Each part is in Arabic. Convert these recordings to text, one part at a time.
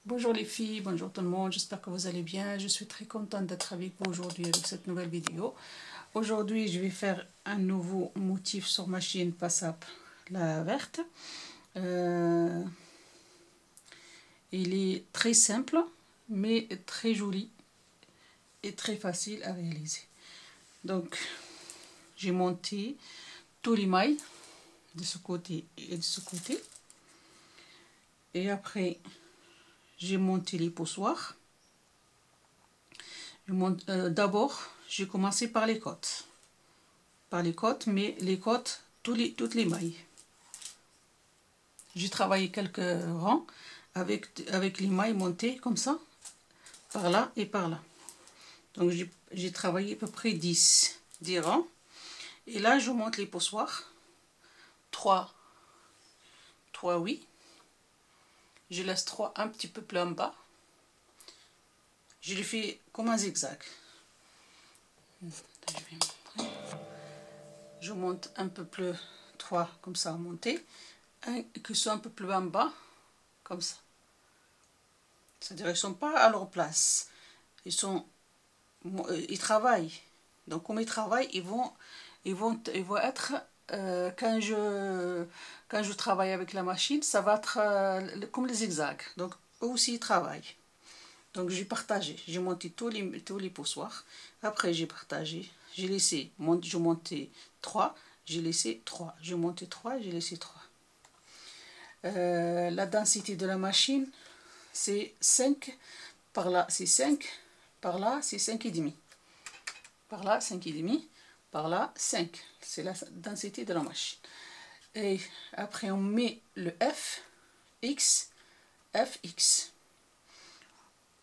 Bonjour les filles, bonjour tout le monde, j'espère que vous allez bien. Je suis très contente d'être avec vous aujourd'hui avec cette nouvelle vidéo. Aujourd'hui, je vais faire un nouveau motif sur machine passe-up, la verte. Il est très simple, mais très joli et très facile à réaliser. Donc, j'ai monté tous les mailles de ce côté et de ce côté. Et après, j'ai monté les poussoirs. D'abord, j'ai commencé par les côtes. Mais les côtes, toutes les mailles. J'ai travaillé quelques rangs avec les mailles montées comme ça, par là et par là. Donc j'ai travaillé à peu près 10 rangs. Et là, je monte les poussoirs. 3, oui. Je laisse 3 un petit peu plus en bas. Je les fais comme un zigzag. Je monte un peu plus 3 comme ça à monter. Un qui sont un peu plus en bas, comme ça. C'est-à-dire qu'ils ne sont pas à leur place. Ils travaillent. Donc comme ils travaillent, ils vont être quand je travaille avec la machine, ça va être comme les zigzags. Donc eux aussi ils travaillent. Donc j'ai partagé, j'ai monté tous les poussoirs. Après j'ai partagé, j'ai laissé, je montais 3, j'ai laissé 3, j'ai monté 3, j'ai laissé 3. La densité de la machine, c'est 5, par là c'est 5, par là c'est 5,5. Par là 5,5, par là 5. C'est la densité de la machine. Et après on met le FX.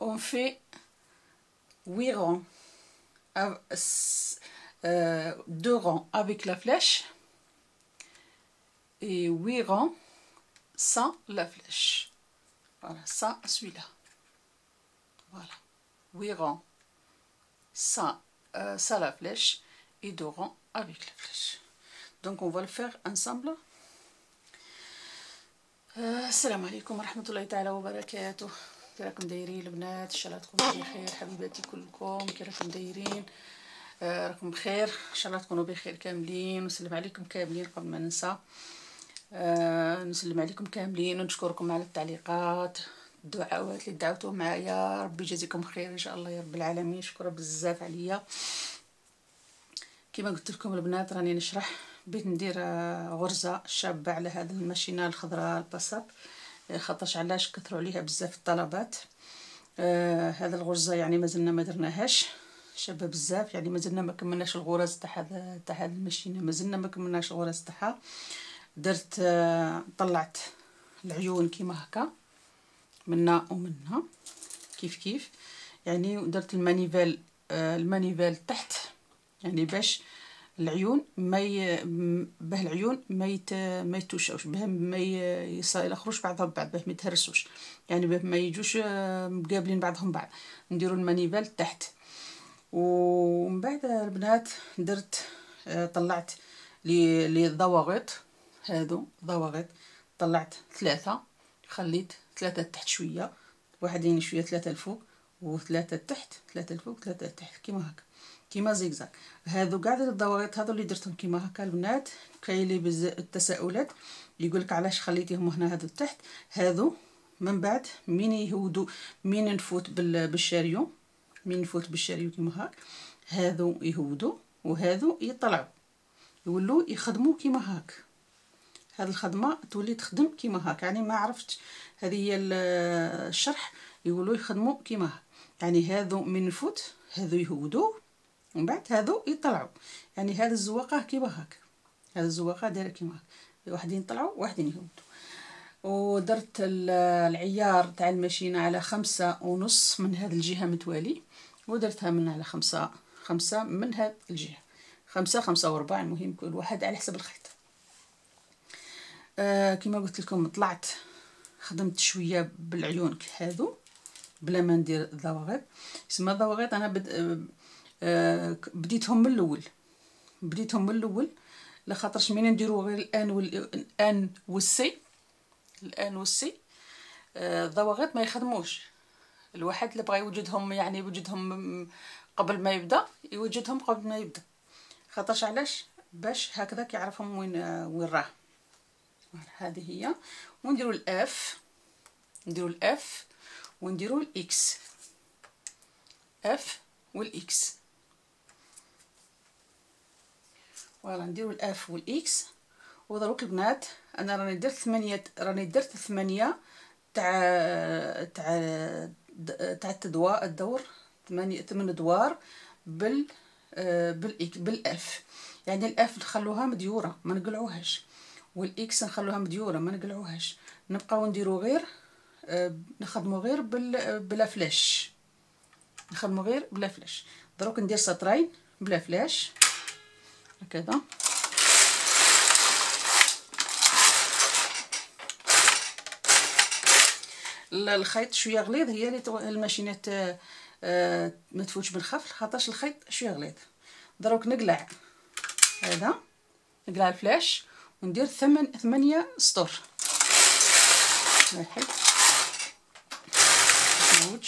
On fait 8 rangs, 2 rangs avec la flèche et 8 rangs sans la flèche. Voilà, sans celui-là. Voilà, 8 rangs sans la flèche et 2 rangs avec la flèche. Donc on va le faire ensemble. السلام عليكم ورحمة الله تعالى وبركاته. كي راكم دايرين البنات؟ ان شاء الله تكونوا بخير حبيباتي كلكم. كي راكم دايرين؟ راكم بخير ان شاء الله تكونوا بخير كاملين. نسلم عليكم كاملين قبل ما ننسى. نسلم عليكم كاملين ونشكركم على التعليقات، الدعوات اللي دعوتوا معايا. ربي يجازيكم خير ان شاء الله يا رب العالمين. شكرا بزاف عليا. كما قلت لكم البنات راني نشرح، بغيت ندير غرزه شابه على هذه الماشينه الخضراء الباساب، خاطرش علاش كثروا عليها بزاف الطلبات. هذا الغرزه يعني مازلنا ما درناهاش، شابه بزاف، يعني مازلنا ما كملناش الغرز تاع هذه الماشينه، مازلنا ما كملناش الغرز تاعها. درت طلعت العيون كيما هكا منا ومنها كيف يعني، ودرت المانيفال تحت، يعني باش العيون باه العيون ما يتوشوش، باه ما يخرجوش بعضهم بعض، باه ما يتهرسوش، يعني باه ما يجوش مقابلين بعضهم بعض. نديروا المانيفال تحت. ومن بعد البنات درت طلعت لي الضواغط، هادو ضواغط طلعت 3، خليت 3 تحت شويه، واحدين شويه 3 الفوق و3 تحت، 3 الفوق 3 تحت كيما هكا، كيما زيكزاك. هادو كاع الضواغط هادو اللي درتهم كيما هكا البنات. كاين لي بزاف التساؤلات يقول لك علاش خليتيهم هنا هادو تحت. هادو من بعد مين نفوت بالشاريو، كيما هاك، هادو يهودوا وهادو يطلعوا، يولوا يخدموا كيما هاك. هاد الخدمه تولي تخدم كيما هاك، يعني ما عرفتش، هذه هي الشرح. يقولوا يخدموا كيما هاك، يعني هادو من نفوت، هادو يهودوا ومن بعد هادو يطلعوا، يعني هاد الزواقه كيما هاك، هاد الزواقه دايره كيما هاك، واحدين يطلعوا واحدين يهودوا. ودرت العيار تاع الماشينه على 5.5 من هاد الجهه متوالي، ودرتها من على 5 من هاد الجهه، 5 وربع، المهم كل واحد على حسب الخيط. كما قلت لكم طلعت خدمت شويه بالعيون هادو بلا ما ندير ضواغط. اسمها ضواغط انا بديتهم من الاول، لخاطرش مين نديروا غير الان والسي الضواغط ما يخدموش. الواحد اللي بغى يوجدهم يعني يوجدهم قبل ما يبدا، يوجدهم قبل ما يبدا، خاطرش علاش؟ باش هكذا كيعرفهم وين راه. هذه هي. ونديروا الاف، نديروا الاف ونديروا الاكس، اف والاكس. فوالا نديروا الاف والاكس. ودروك البنات انا راني درت 8 تاع الدور 8 ادوار بالاف. يعني الاف نخلوها مديوره ما نقلعوهاش، والاكس نخلوها مديوره ما نقلعوهاش. نبقاو نديرو غير نخدمو غير بلا فلاش، نخدمو غير بلا فلاش. دروك ندير سطرين بلا فلاش هكذا. الخيط شويه غليظ، هي اللي الماشينات ما تفوتش بالخف خاطرش الخيط شويه غليظ. دروك نقلع هذا، نقلع الفلاش وندير 8 سطور. 1 2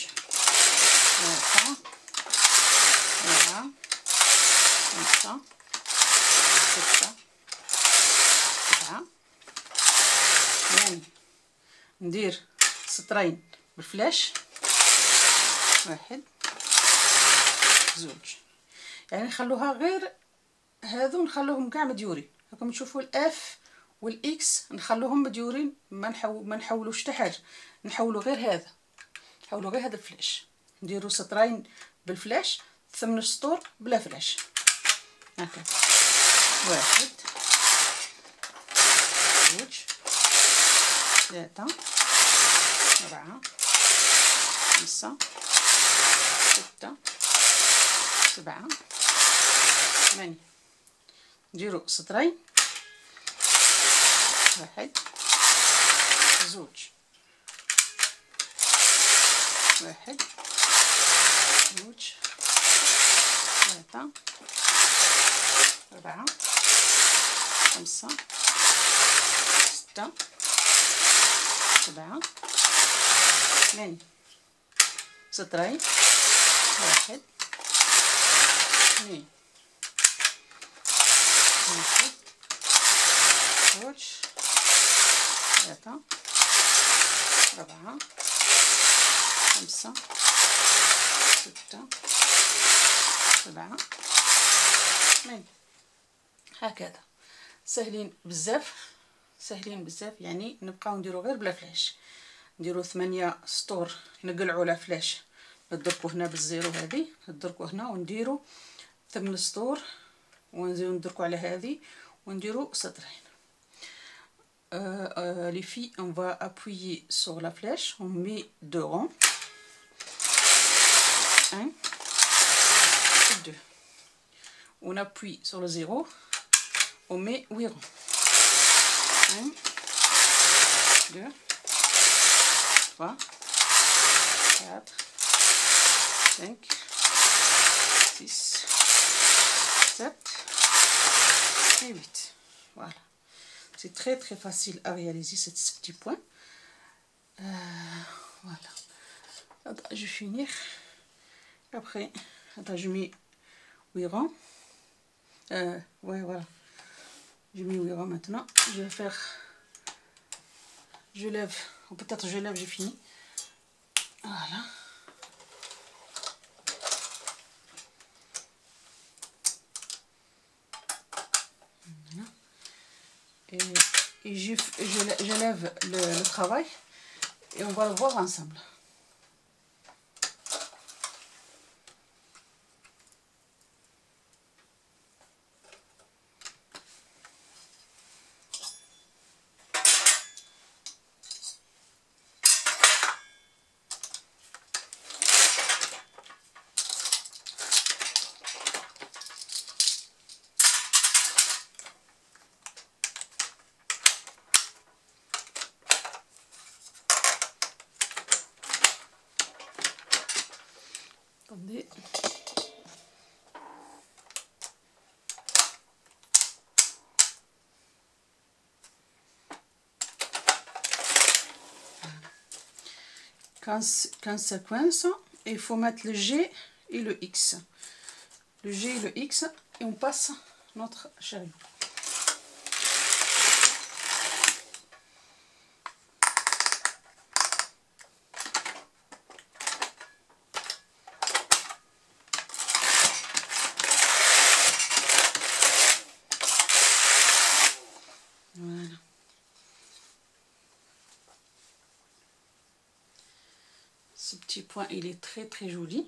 3 4 5 6 7. يعني ندير سطرين بالفلاش، 1 2. يعني نخلوها غير هذو، نخلوهم كاع مديورين. راكم تشوفوا الاف والاكس نخلوهم مديورين، ما نحولوش حتى حاجه، نحولوا غير هذا، نحولوا غير هذا الفلاش. نديروا سطرين بالفلاش، 8 سطور بلا فلاش هكا. 1 2 3 4 5 6 7 8. نديرو سطرين، 1 2 1 2 3 4 5 6 7 8. سطرين، 1 2 1 2 3 4 5 6 7 8. هكذا سهلين بزاف، سهلين بزاف. يعني نبقاو نديرو غير بلا فلاش. نديرو 8 سطور نقلعو لا فلاش، ندركو هنا بالزيرو هذه، ندركو هنا ونديرو 8 سطور ونزيدو ندركو على هذه ونديرو سطرين. Les filles, on va appuyer sur la flèche, on met 2 rangs, 1 et 2. On appuie sur le 0, on met 8 rangs, 1 2 3 4 5 6 7 et 8. Voilà. C'est très très facile à réaliser ce petit point. Voilà. Attends, je vais finir. Après, attends, je mets 8 rangs. Ouais, voilà. J'ai mis 8 rangs maintenant. Je vais faire... Je lève. Ou peut-être je lève, j'ai fini. Voilà. Voilà. Et je lève le travail et on va le voir ensemble. Attendez. 15 séquences et il faut mettre le G et le X. Le G et le X et on passe notre chariot. Voilà. Ce petit point, il est très très joli.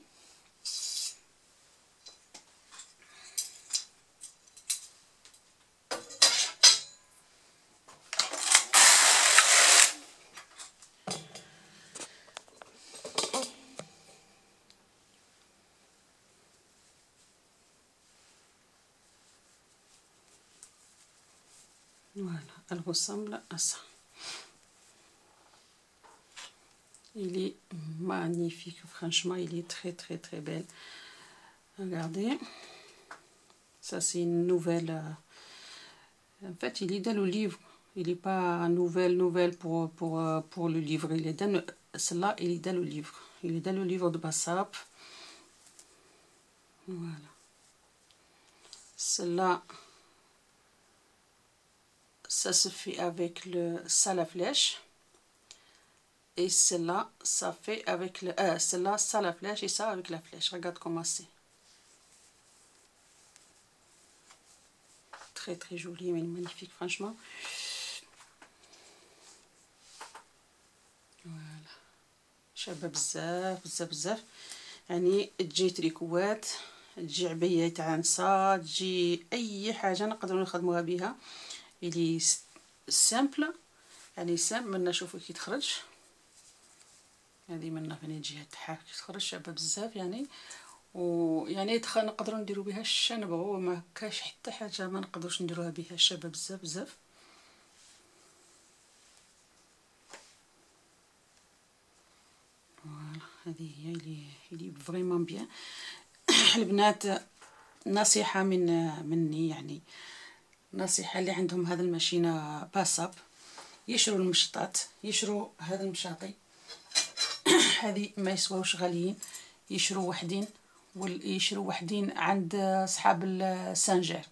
Voilà, elle ressemble à ça. Il est magnifique, franchement, il est très très très belle. Regardez, ça c'est une nouvelle. En fait, il est dans le livre. Il n'est pas nouvelle pour le livre. Il est dans celle-là, il est dans le livre. Il est dans le livre de Bassap. Voilà. Celle-là, ça se fait avec le ça la flèche. Et celle-là, ça fait avec le celle-là, ça la flèche et ça avec la flèche. Regarde comment c'est. Très très joli, mais magnifique, franchement. Voilà. شابه بزاف بزاف بزاف. يعني تجي تريكوات، تجي عبايات عنسة، تجي اي حاجه نقدروا نخدموها بها. اللي سامبل، يعني سامبل. منا شوفوا كي تخرج، هذه منا فين تجي تحاك تخرج شابه بزاف يعني. ويعني نقدروا نديروا بها الشا نبغوا، ما كاش حتى حاجه ما نقدروش نديروها بها، شابه بزاف بزاف. فوالا هذه هي اللي فريمون بيان. البنات نصيحه مني، يعني نصيحه اللي عندهم هذا الماشينه باساب، يشروا المشطات، يشروا هذا المشاطي. هذه ما يسواوش غاليين، يشروا وحدين، يشروا وحدين عند اصحاب السانجير.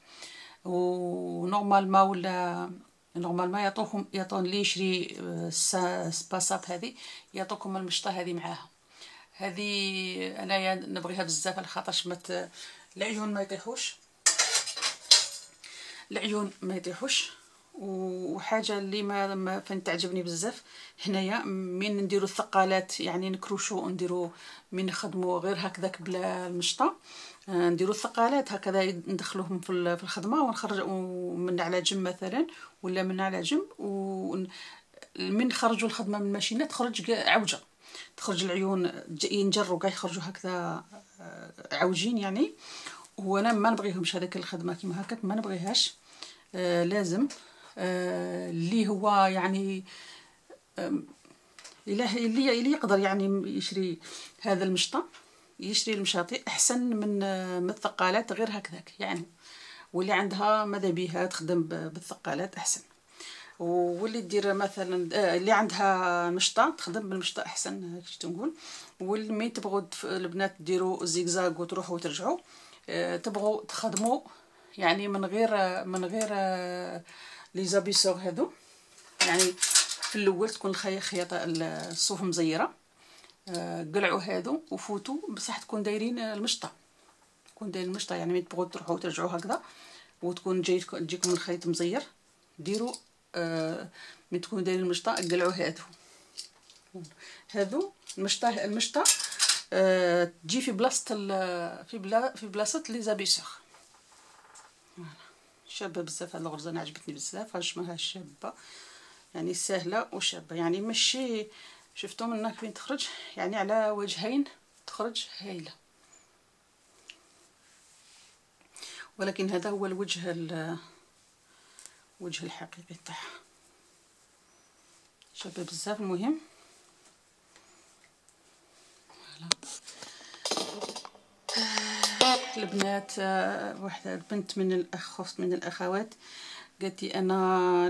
ونورمالما ولا نورمالما يعطون اللي يشري باساب هذه يعطوكم المشطه هذه معاها. هذه انايا نبغيها بزاف على خاطرش العيون ما يطيحوش، العيون ما يطيحوش. وحاجه اللي ما فين تعجبني بزاف هنايا من نديروا الثقالات، يعني نكروشو نديروا من نخدموا غير هكذاك بلا المشطه، نديروا الثقالات هكذا ندخلوهم في الخدمه ونخرجوا من على جنب مثلا ولا من على جنب، ومن نخرجوا الخدمه من الماشينه تخرج عوجه، تخرج العيون ينجروا كاع يخرجوا هكذا عوجين يعني. وانا ما نبغيهمش هذيك الخدمه كيما هكاك، ما نبغيهاش. اللي هو يعني اللي يقدر يعني يشري هذا المشطه، يشري المشاطي احسن من الثقالات غير هكذاك يعني. واللي عندها ماذا بيها تخدم بالثقالات احسن، واللي دير مثلا اللي عندها مشطه تخدم بالمشطه احسن كيف تنقول. واللي تبغوا البنات ديروا زيغزاغ وتروحوا وترجعوا، تبغوا تخدموا يعني من غير لي زابيسور هذو، يعني في الاول تكون الخياطه الصوف مزيره، قلعوا هذو وفوتوا بصح تكون دايرين المشطه، تكون دايرين المشطه يعني ملي تبغوا تروحوا وترجعوا هكذا وتكون تجيكم الخيط مزير، ديروا ملي تكونوا دايرين المشطه قلعوا هذو المشطه تجي في بلاصه في بلاصه لي زابيسور. شابه بزاف هاد الغرزه، انا عجبتني بزاف، شماها شابه يعني سهله وشابه، يعني ماشي شفتوا منها فين تخرج يعني على وجهين تخرج هايله. ولكن هذا هو الوجه الحقيقي تاعها، شابه بزاف. المهم البنات، واحده بنت من الاخوات قالت لي انا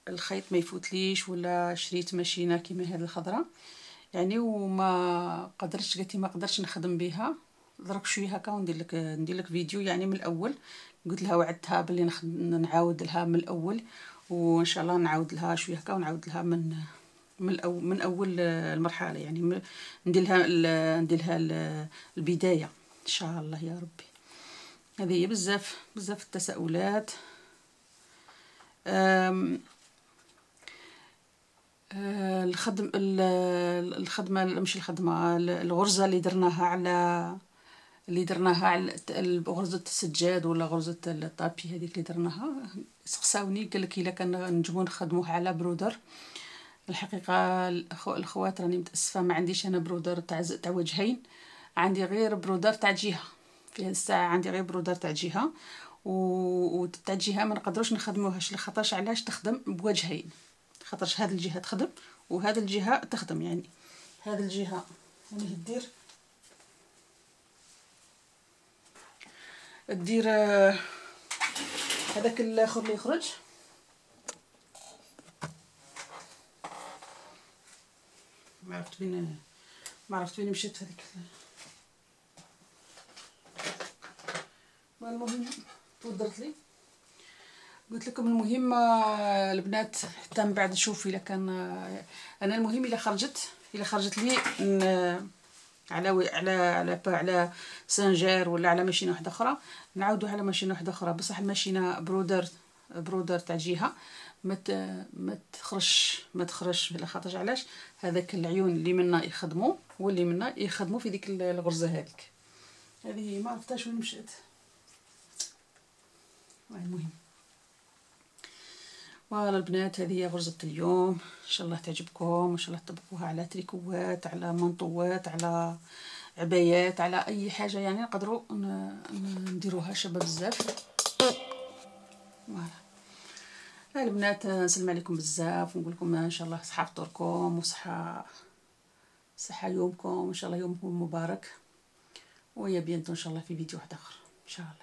الخيط ما يفوتليش، ولا شريت ماشينه كيما هذه الخضراء يعني، وما قدرتش، قلت ما قدرتش نخدم بها درك شويه هكا ندير لك فيديو يعني من الاول. قلت لها وعدتها باللي نعاود لها من الاول، وان شاء الله نعاود لها شويه هكا ونعاود لها من اول المرحله يعني، ندير لها البدايه ان شاء الله يا ربي. هذه هي بزاف بزاف التساؤلات. الخدمه ماشي الخدمه، الغرزه اللي درناها على غرزه السجاد ولا غرزه الطابي، هذيك اللي درناها سقساوني قال لك الا كان نجمو نخدموها على برودر. الحقيقه الخوات راني متاسفه، ما عنديش انا برودر تاع وجهين، عندي غير برودر تاع جهه. في هذه الساعه عندي غير برودر تاع جهه، وتاع جهه ما نقدروش نخدموهاش لخاطرش علاش تخدم بوجهين، خاطرش هذه الجهه تخدم وهذه الجهه تخدم يعني. هذه الجهه يعني دير هذاك الاخر اللي يخرج، ما عرفت وين مشيت هذيك. المهم تودرت لي، قلت لكم المهم البنات حتى من بعد نشوف الا كان انا المهم الا خرجت لي على سانجير ولا على ماشينه واحده اخرى، نعاودوا على ماشينه واحده اخرى، بصح الماشينه برودر تاع جهه ما تخرجش على خاطر علاش هذاك العيون اللي منا يخدموا واللي منا يخدموا في ديك الغرزه هذيك. هذه ما عرفتهاش وين مشات. المهم فوالا البنات، هذه هي غرزة اليوم، ان شاء الله تعجبكم، وان شاء الله تطبقوها على تريكوات، على منطوات، على عبايات، على اي حاجه يعني نقدروا نديروها شابه بزاف. فوالا البنات نسلم عليكم بزاف ونقول لكم ان شاء الله صحه فطوركم صحه يومكم، ان شاء الله يومكم مبارك، ويا بيانتو ان شاء الله في فيديو واحد اخر ان شاء الله.